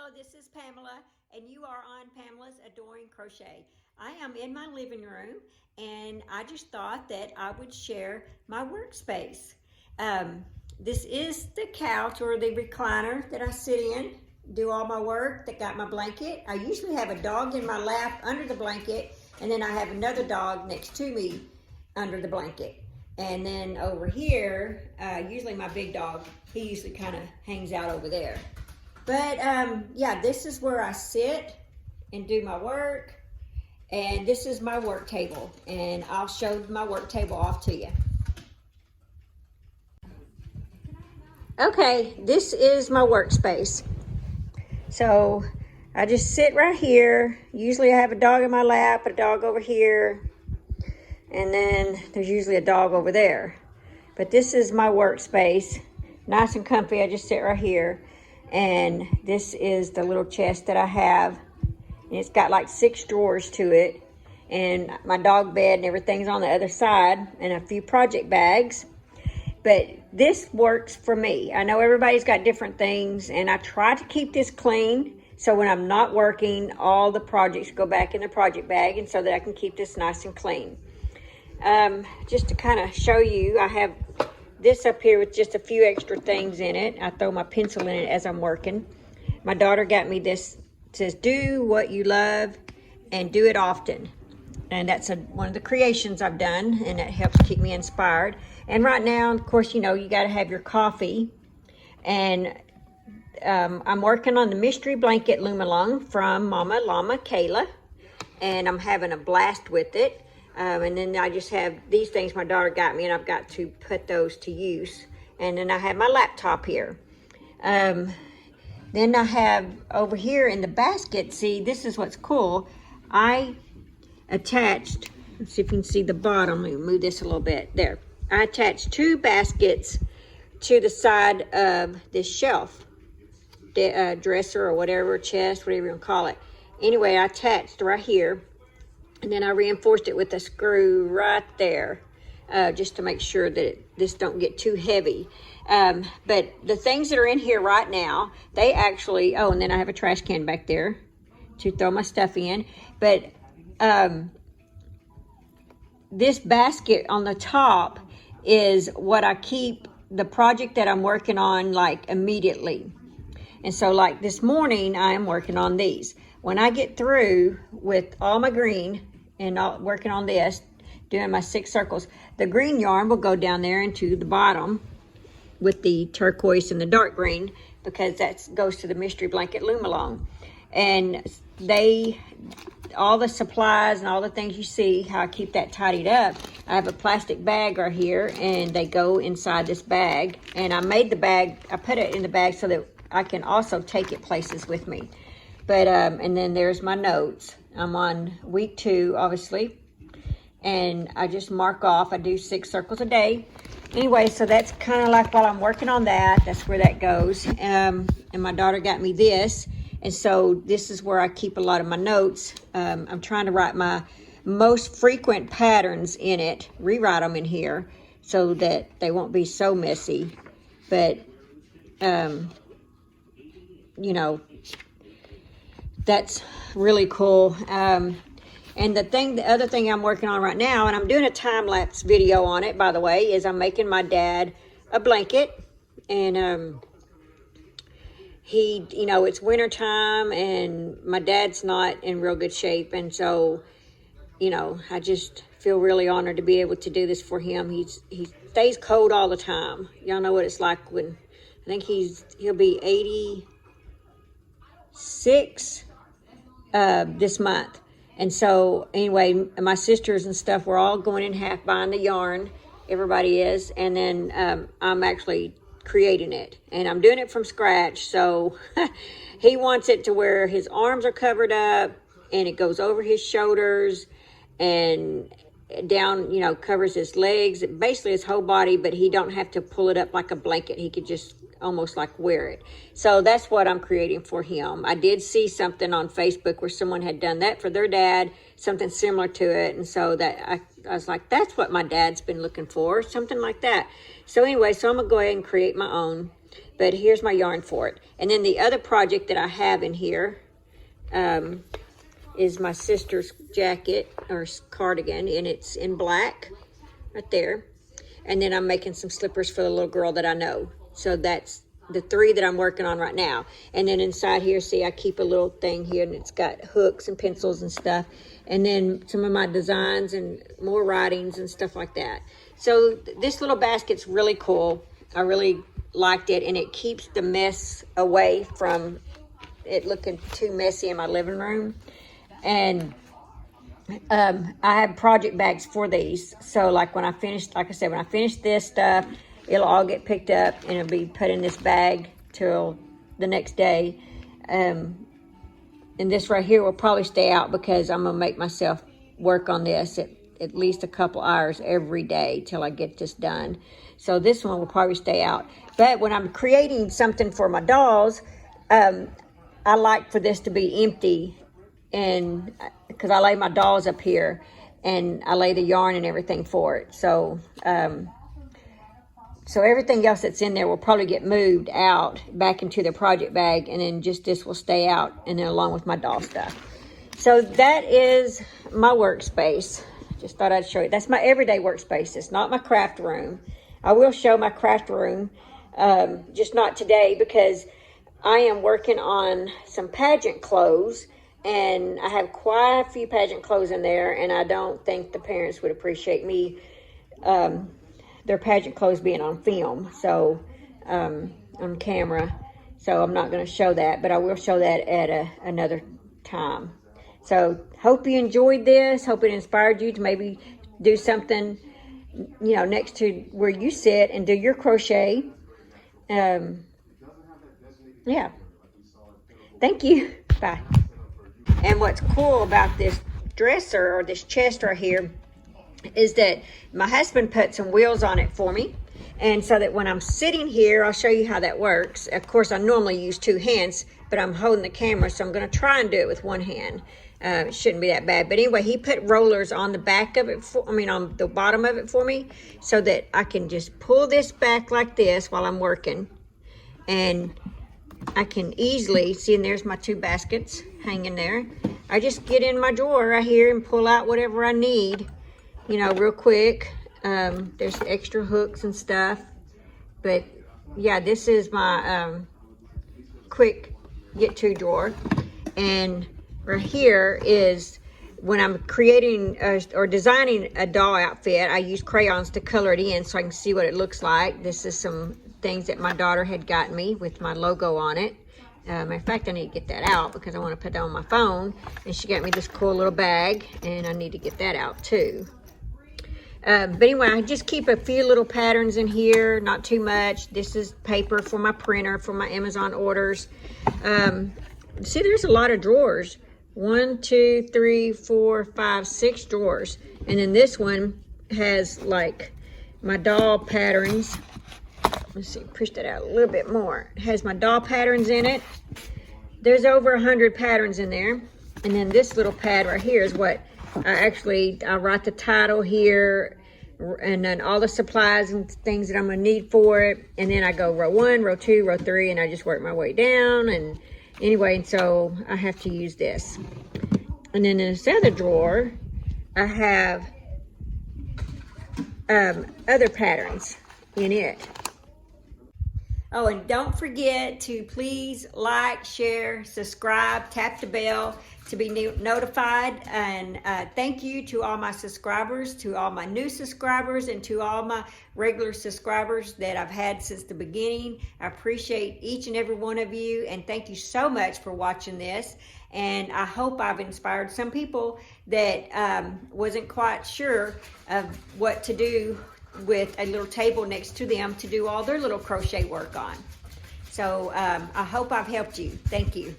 Hello, this is Pamela, and you are on Pamela's Adoring Crochet. I am in my living room, and I just thought that I would share my workspace. This is the couch or the recliner that I sit in, do all my work. That got my blanket. I usually have a dog in my lap under the blanket, and then I have another dog next to me under the blanket. And then over here, usually my big dog, he usually kind of hangs out over there. But yeah, this is where I sit and do my work. And this is my work table. And I'll show my work table off to you. Okay, this is my workspace. So I just sit right here. Usually I have a dog in my lap, a dog over here. And then there's usually a dog over there. But this is my workspace. Nice and comfy. I just sit right here. And this is the little chest that I have. And it's got like 6 drawers to it. And my dog bed and everything's on the other side. And a few project bags. But this works for me. I know everybody's got different things. And I try to keep this clean. So when I'm not working, all the projects go back in the project bag. And so that I can keep this nice and clean. Just to kind of show you, I have this up here with just a few extra things in it. I throw my pencil in it as I'm working. My daughter got me this. It says, do what you love and do it often. And that's one of the creations I've done, and it helps keep me inspired. And right now, of course, you know, you got to have your coffee. And I'm working on the mystery blanket loom along from Mama Llama Kayla. And I'm having a blast with it. And then I just have these things my daughter got me, and I've got to put those to use. And then I have my laptop here. Then I have over here in the basket, see, this is what's cool. I attached, let's see if you can see the bottom. Let me move this a little bit. There. I attached 2 baskets to the side of this shelf, dresser or whatever, chest, whatever you want to call it. Anyway, I attached right here. And then I reinforced it with a screw right there, just to make sure that this don't get too heavy. But the things that are in here right now, they actually, oh, and then I have a trash can back there to throw my stuff in. But this basket on the top is what I keep the project that I'm working on like immediately. And so like this morning, I am working on these. When I get through with all my green and working on this, doing my 6 circles, the green yarn will go down there into the bottom with the turquoise and the dark green, because that goes to the mystery blanket loom along. And all the supplies and all the things you see, how I keep that tidied up, I have a plastic bag right here, and they go inside this bag. And I made the bag, I put it in the bag so that I can also take it places with me. But, and then there's my notes. I'm on week 2, obviously. And I just mark off. I do 6 circles a day. Anyway, so that's kind of like while I'm working on that, that's where that goes. And my daughter got me this. And so this is where I keep a lot of my notes. I'm trying to write my most frequent patterns in it, rewrite them in here so that they won't be so messy. But, you know, that's really cool. And the other thing I'm working on right now, and I'm doing a time-lapse video on it, by the way, is I'm making my dad a blanket. And you know, it's winter time, and my dad's not in real good shape. And so, you know, I just feel really honored to be able to do this for him. He stays cold all the time. Y'all know what it's like when, I think he'll be 86 this month. And so anyway, my sisters and stuff, we're all going in half buying the yarn. Everybody is. And then I'm actually creating it, and I'm doing it from scratch. So he wants it to where his arms are covered up, and it goes over his shoulders and down, you know, covers his legs, basically his whole body, but he don't have to pull it up like a blanket. He could just almost like wear it. So that's what I'm creating for him. I did see something on Facebook where someone had done that for their dad, something similar to it. And so that I was like, that's what my dad's been looking for, something like that. So anyway, so I'm gonna go ahead and create my own. but here's my yarn for it. And then the other project that I have in here is my sister's jacket or cardigan, and it's in black right there. And then I'm making some slippers for the little girl that I know. So that's the 3 that I'm working on right now. And then inside here, see, I keep a little thing here, and it's got hooks and pencils and stuff. And then some of my designs and more writings and stuff like that. So this little basket's really cool. I really liked it, and it keeps the mess away from it looking too messy in my living room. And I have project bags for these. So like when I finish, like I said, when I finish this stuff, it'll all get picked up and it'll be put in this bag till the next day. And this right here will probably stay out because I'm gonna make myself work on this at least a couple hours every day till I get this done. So this one will probably stay out. But when I'm creating something for my dolls, I like for this to be empty, and because I lay my dolls up here and I lay the yarn and everything for it. So so everything else that's in there will probably get moved out back into the project bag, and then just this will stay out, and then along with my doll stuff. So that is my workspace. Just thought I'd show you. That's my everyday workspace. It's not my craft room. I will show my craft room, just not today because I am working on some pageant clothes, and I have quite a few pageant clothes in there, and I don't think the parents would appreciate me their pageant clothes being on film, so on camera. So I'm not going to show that, but I will show that at another time. So hope you enjoyed this. Hope it inspired you to maybe do something, you know, next to where you sit and do your crochet. Yeah. Thank you. Bye. And what's cool about this dresser or this chest right here is that my husband put some wheels on it for me, and so that when I'm sitting here, I'll show you how that works. Of course, I normally use 2 hands, but I'm holding the camera, so I'm going to try and do it with 1 hand. It shouldn't be that bad, but anyway, he put rollers on the back of it on the bottom of it for me, so that I can just pull this back like this while I'm working, and I can easily see. And there's my 2 baskets hanging there. I just get in my drawer right here and pull out whatever I need, you know, real quick. There's extra hooks and stuff, but yeah, this is my quick get to drawer. And right here is when I'm creating or designing a doll outfit, I use crayons to color it in so I can see what it looks like. This is some things that my daughter had gotten me with my logo on it. Matter of fact, I need to get that out because I want to put that on my phone. And she got me this cool little bag, and I need to get that out too. But anyway, I just keep a few little patterns in here, not too much. This is paper for my printer, for my Amazon orders. See, there's a lot of drawers. 1, 2, 3, 4, 5, 6 drawers. And then this one has like my doll patterns. Let's see, push that out a little bit more. It has my doll patterns in it. There's over 100 patterns in there. And then this little pad right here is what I write the title here, and then all the supplies and things that I'm going to need for it. And then I go row 1, row 2, row 3, and I just work my way down. And anyway, and so I have to use this. And then in this other drawer, I have other patterns in it. Oh, and don't forget to please like, share, subscribe, tap the bell to be notified. And thank you to all my subscribers, to all my new subscribers, and to all my regular subscribers that I've had since the beginning. I appreciate each and every one of you, and thank you so much for watching this. And I hope I've inspired some people that wasn't quite sure of what to do with a little table next to them to do all their little crochet work on. So I hope I've helped you. Thank you.